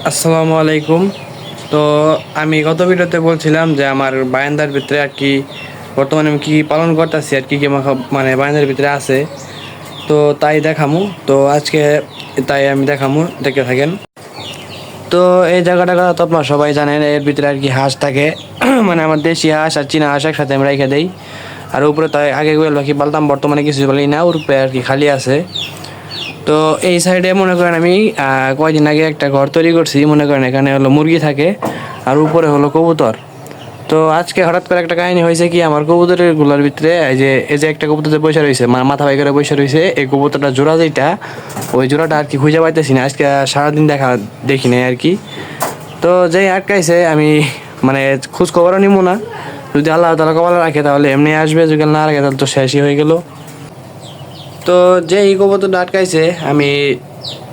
আসসালামু আলাইকুম। তো আমি গত ভিডিওতে বলছিলাম যে আমার বারান্দার ভিতরে আর কি বর্তমানে আমি কী পালন করতেছি আর কি মানে বারান্দার ভিতরে আছে। তো তাই দেখামু, তো আজকে তাই আমি দেখামু, দেখতে থাকেন। তো এই জায়গাটা তো আপনারা সবাই জানেন, এর ভিতরে আর কি হাঁস থাকে মানে আমার দেশি হাঁস আর চীনা হাঁস একসাথে আমি রেখে দেই। আর উপরে তাই আগে পাখি পালতাম, বর্তমানে কিছু বলি না, উপরে আর কি খালি আছে। তো এই সাইডে মনে করেন আমি কয়দিন আগে একটা ঘর তৈরি করছি, মনে করেন এখানে হলো মুরগি থাকে আর উপরে হলো কবুতর। তো আজকে হঠাৎ করে একটা কাহিনী হয়েছে কি, আমার কবুতরের গুলার ভিতরে এই যে একটা কবুতর যে বসে রয়েছে, মাথা বাই করে বসে রয়েছে, এই কবুতরটা জোড়া যেটা, ওই জোড়াটা আর কি খুঁজে পাইতেছি না, আজকে সারাদিন দেখি নাই আর কি। তো যেই আটকাইছে আমি মানে খোঁজ খবরও নিব না, যদি আল্লাহ তাআলা কপালে রাখে তাহলে এমনি আসবে, যদি না রাখে তাহলে তো শেষই হয়ে গেল। তো যে এই কবুতরটা আটকাইছে আমি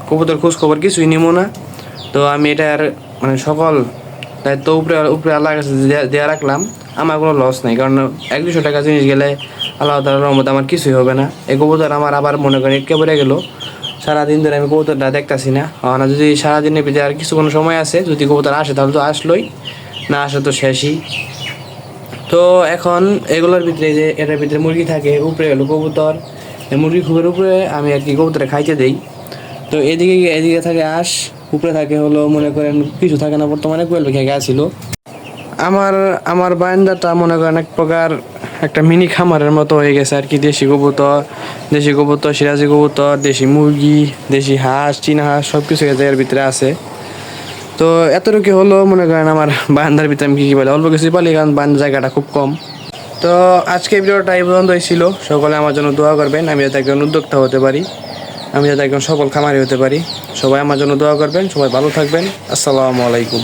কবুতর খোঁজ খবর কিছুই নিব না। তো আমি এটার মানে সকল দায়িত্ব উপরে উপরে আল্লাহর কাছে দেওয়া রাখলাম। আমার কোনো লস নাই, কারণ 100-200 টাকা জিনিস গেলে আল্লাহ তাআলার রহমতে আমার কিছুই হবে না। এই কবুতর আমার আবার মনে করেন একেবারে গেল, সারাদিন ধরে আমি কবুতরটা দেখতেছি না। না যদি সারাদিনের ভিতরে আর কিছু কোনো সময় আছে, যদি কবুতর আসে তাহলে তো আসলোই, না আসে তো শেষই। তো এখন এগুলোর ভিতরে যে এটার ভিতরে মুরগি থাকে, উপরে হলো কবুতর, মুরগি খুবের উপরে আমি আর কি কবুতরে খাইতে দেই। তো এদিকে থাকে হাঁস, উপরে থাকে হলো মনে করেন কিছু থাকে না, বর্তমানে কোয়েল পাখি ছিল। আমার আমার বারান্দাটা মনে করেন এক প্রকার একটা মিনি খামারের মতো হয়ে গেছে আর কি। দেশি কবুতর, সিরাজি কবুতর, দেশি মুরগি, দেশি হাঁস, চীনা হাঁস সব কিছু এর ভিতরে আছে। তো এতটুকু হলো মনে করেন আমার বারান্দার ভিতরে আমি কী বলে অল্প কিছুই পালি, কারণ বারান্দার জায়গাটা খুব কম। তো আজকে ভিডিওটা এই পর্যন্তই ছিল। সকলে আমার জন্য দোয়া করবেন, আমি যাতে একজন উদ্যোক্তা হতে পারি, আমি যাতে একজন সফল খামারি হতে পারি। সবাই আমার জন্য দোয়া করবেন, সবাই ভালো থাকবেন। আসসালামু আলাইকুম।